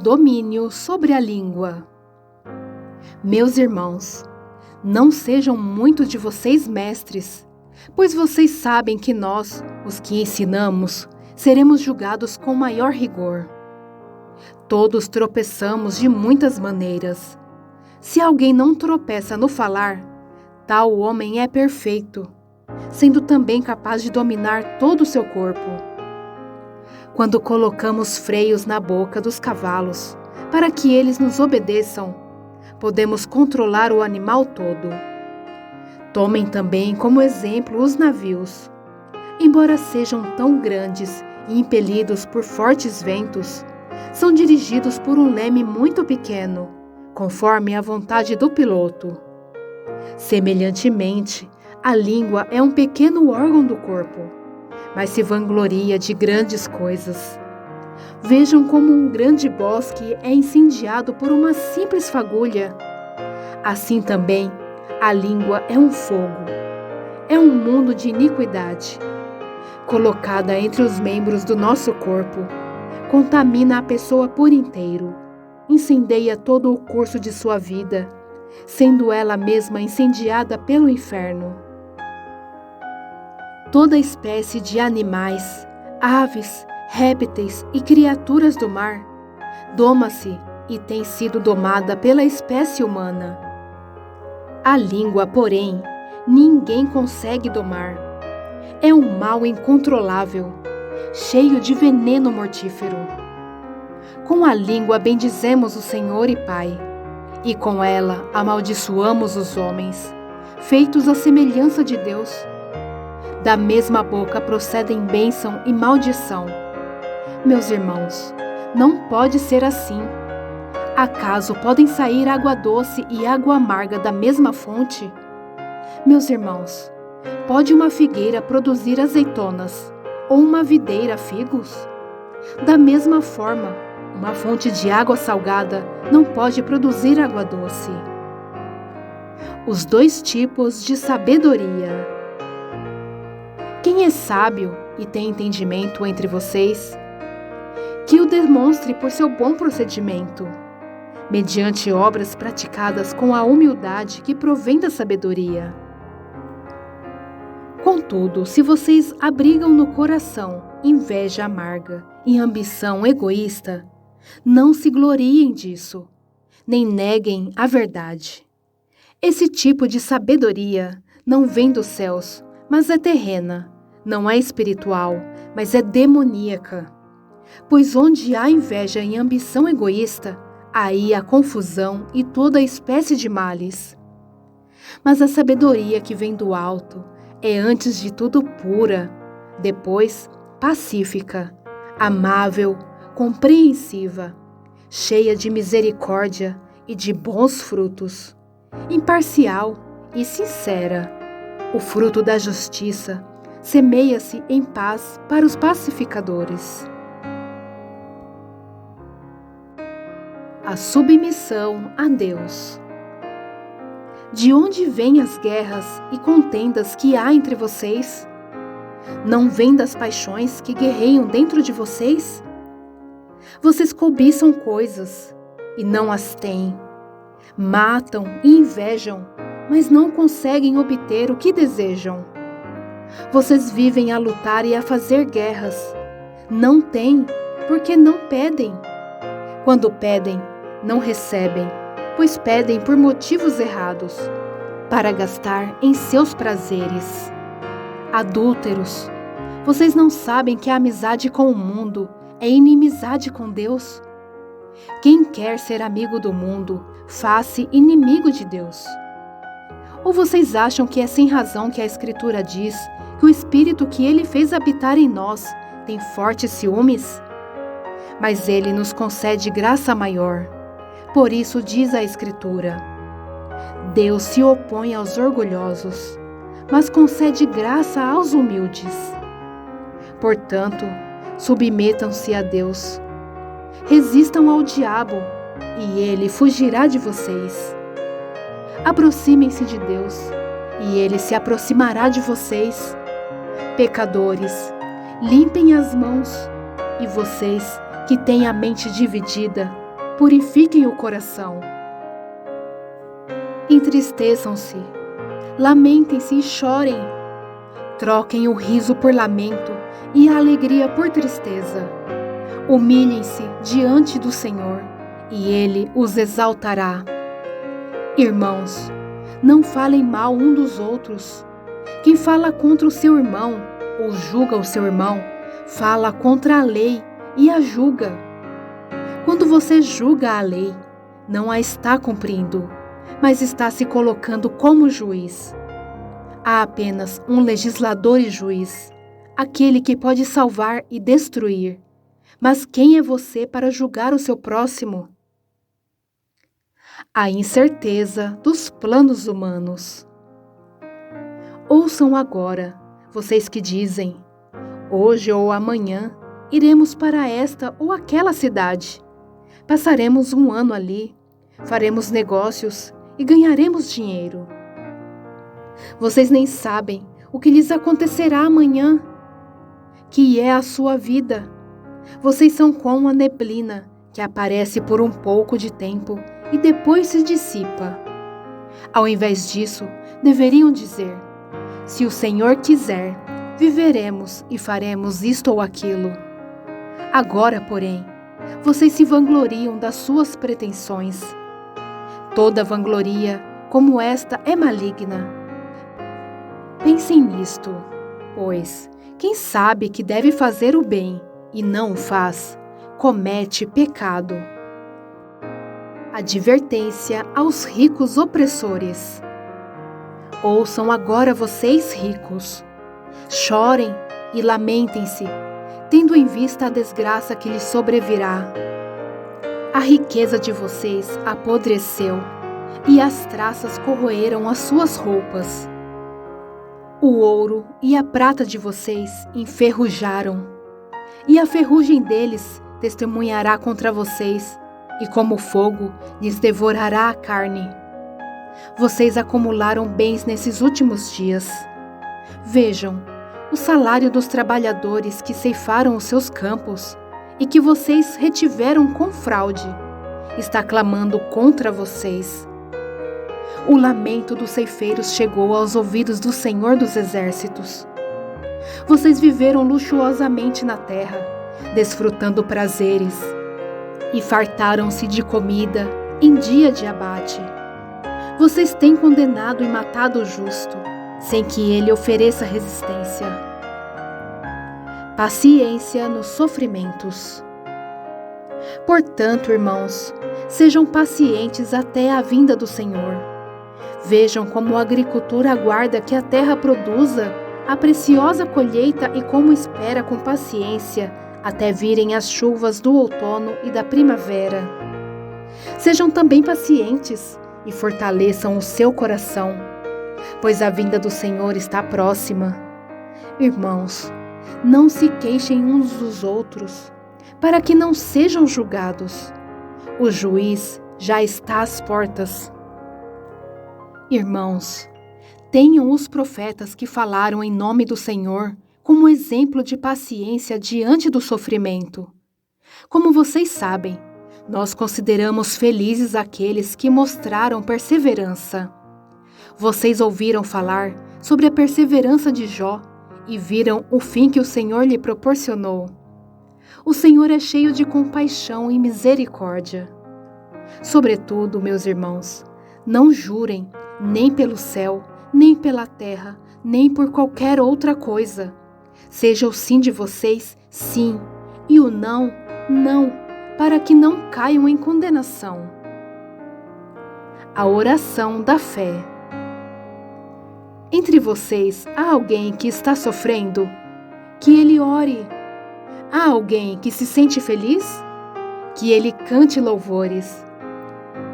domínio sobre a língua. Meus irmãos, não sejam muitos de vocês mestres, pois vocês sabem que nós, os que ensinamos, seremos julgados com maior rigor. Todos tropeçamos de muitas maneiras. Se alguém não tropeça no falar, tal homem é perfeito, sendo também capaz de dominar todo o seu corpo. Quando colocamos freios na boca dos cavalos, para que eles nos obedeçam, podemos controlar o animal todo. Tomem também como exemplo os navios. Embora sejam tão grandes e impelidos por fortes ventos, são dirigidos por um leme muito pequeno, conforme a vontade do piloto. Semelhantemente, a língua é um pequeno órgão do corpo, mas se vangloria de grandes coisas. Vejam como um grande bosque é incendiado por uma simples fagulha. Assim também, a língua é um fogo. É um mundo de iniquidade. Colocada entre os membros do nosso corpo, contamina a pessoa por inteiro, incendeia todo o curso de sua vida, sendo ela mesma incendiada pelo inferno. Toda espécie de animais, aves, répteis e criaturas do mar doma-se e tem sido domada pela espécie humana. A língua, porém, ninguém consegue domar. É um mal incontrolável, cheio de veneno mortífero. Com a língua bendizemos o Senhor e Pai, e com ela amaldiçoamos os homens, feitos à semelhança de Deus. Da mesma boca procedem bênção e maldição. Meus irmãos, não pode ser assim. Acaso podem sair água doce e água amarga da mesma fonte? Meus irmãos, pode uma figueira produzir azeitonas, ou uma videira figos? Da mesma forma, uma fonte de água salgada não pode produzir água doce. Os dois tipos de sabedoria. Quem é sábio e tem entendimento entre vocês, que o demonstre por seu bom procedimento, mediante obras praticadas com a humildade que provém da sabedoria. Contudo, se vocês abrigam no coração inveja amarga e ambição egoísta, não se gloriem disso, nem neguem a verdade. Esse tipo de sabedoria não vem dos céus, mas é terrena, não é espiritual, mas é demoníaca. Pois onde há inveja e ambição egoísta, aí há confusão e toda espécie de males. Mas a sabedoria que vem do alto é antes de tudo pura, depois pacífica, amável, compreensiva, cheia de misericórdia e de bons frutos, imparcial e sincera. O fruto da justiça semeia-se em paz para os pacificadores. A submissão a Deus. De onde vêm as guerras e contendas que há entre vocês? Não vêm das paixões que guerreiam dentro de vocês? Vocês cobiçam coisas e não as têm. Matam e invejam, mas não conseguem obter o que desejam. Vocês vivem a lutar e a fazer guerras. Não têm, porque não pedem. Quando pedem, não recebem, pois pedem por motivos errados, para gastar em seus prazeres. Adúlteros, vocês não sabem que a amizade com o mundo é inimizade com Deus? Quem quer ser amigo do mundo, faz-se inimigo de Deus. Ou vocês acham que é sem razão que a Escritura diz que o Espírito que Ele fez habitar em nós tem fortes ciúmes? Mas Ele nos concede graça maior. Por isso diz a Escritura: Deus se opõe aos orgulhosos, mas concede graça aos humildes. Portanto, submetam-se a Deus. Resistam ao diabo, e ele fugirá de vocês. Aproximem-se de Deus, e ele se aproximará de vocês. Pecadores, limpem as mãos, e vocês que têm a mente dividida, purifiquem o coração. Entristeçam-se, lamentem-se e chorem. Troquem o riso por lamento e a alegria por tristeza. Humilhem-se diante do Senhor, e Ele os exaltará. Irmãos, não falem mal um dos outros. Quem fala contra o seu irmão ou julga o seu irmão, fala contra a lei e a julga. Quando você julga a lei, não a está cumprindo, mas está se colocando como juiz. Há apenas um legislador e juiz, aquele que pode salvar e destruir. Mas quem é você para julgar o seu próximo? A incerteza dos planos humanos. Ouçam agora, vocês que dizem: hoje ou amanhã iremos para esta ou aquela cidade. Passaremos um ano ali, faremos negócios e ganharemos dinheiro. Vocês nem sabem o que lhes acontecerá amanhã, que é a sua vida. Vocês são como a neblina que aparece por um pouco de tempo e depois se dissipa. Ao invés disso, deveriam dizer: se o Senhor quiser, viveremos e faremos isto ou aquilo. Agora, porém, vocês se vangloriam das suas pretensões. Toda vangloria como esta é maligna. Pensem nisto, pois quem sabe que deve fazer o bem e não o faz, comete pecado. Advertência aos ricos opressores. Ouçam agora vocês ricos. Chorem e lamentem-se, tendo em vista a desgraça que lhes sobrevirá. A riqueza de vocês apodreceu, e as traças corroeram as suas roupas. O ouro e a prata de vocês enferrujaram, e a ferrugem deles testemunhará contra vocês, e como fogo lhes devorará a carne. Vocês acumularam bens nesses últimos dias. Vejam, o salário dos trabalhadores que ceifaram os seus campos e que vocês retiveram com fraude está clamando contra vocês. O lamento dos ceifeiros chegou aos ouvidos do Senhor dos Exércitos. Vocês viveram luxuosamente na terra, desfrutando prazeres, e fartaram-se de comida em dia de abate. Vocês têm condenado e matado o justo, sem que ele ofereça resistência. Paciência nos sofrimentos. Portanto, irmãos, sejam pacientes até a vinda do Senhor. Vejam como o agricultor aguarda que a terra produza a preciosa colheita e como espera com paciência até virem as chuvas do outono e da primavera. Sejam também pacientes e fortaleçam o seu coração, pois a vinda do Senhor está próxima. Irmãos, não se queixem uns dos outros, para que não sejam julgados. O juiz já está às portas. Irmãos, tenham os profetas que falaram em nome do Senhor como exemplo de paciência diante do sofrimento. Como vocês sabem, nós consideramos felizes aqueles que mostraram perseverança. Vocês ouviram falar sobre a perseverança de Jó e viram o fim que o Senhor lhe proporcionou. O Senhor é cheio de compaixão e misericórdia. Sobretudo, meus irmãos, não jurem nem pelo céu, nem pela terra, nem por qualquer outra coisa. Seja o sim de vocês, sim, e o não, não, para que não caiam em condenação. A oração da fé. Entre vocês há alguém que está sofrendo? Que ele ore. Há alguém que se sente feliz? Que ele cante louvores.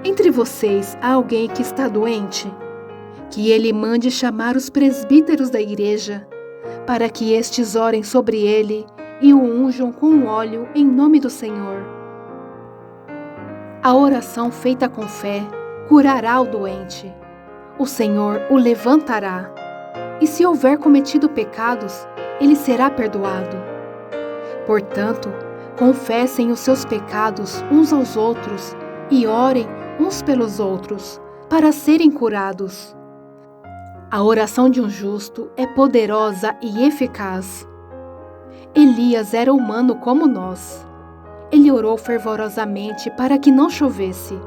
Entre vocês há alguém que está doente? Que ele mande chamar os presbíteros da igreja, para que estes orem sobre ele e o unjam com óleo em nome do Senhor. A oração feita com fé curará o doente. O Senhor o levantará, e se houver cometido pecados, ele será perdoado. Portanto, Confessem os seus pecados uns aos outros e orem uns pelos outros, para serem curados. A oração de um justo é poderosa e eficaz. Elias era humano como nós. Ele orou fervorosamente para que não chovesse,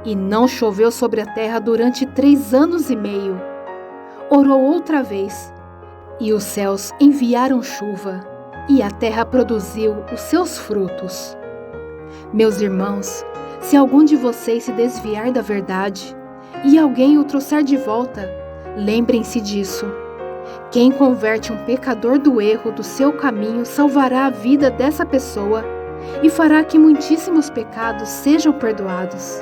e não choveu sobre a terra durante 3 anos e meio. Orou outra vez, e os céus enviaram chuva, e a terra produziu os seus frutos. Meus irmãos, se algum de vocês se desviar da verdade, e alguém o trouxer de volta, lembrem-se disso. Quem converte um pecador do erro do seu caminho salvará a vida dessa pessoa e fará que muitíssimos pecados sejam perdoados.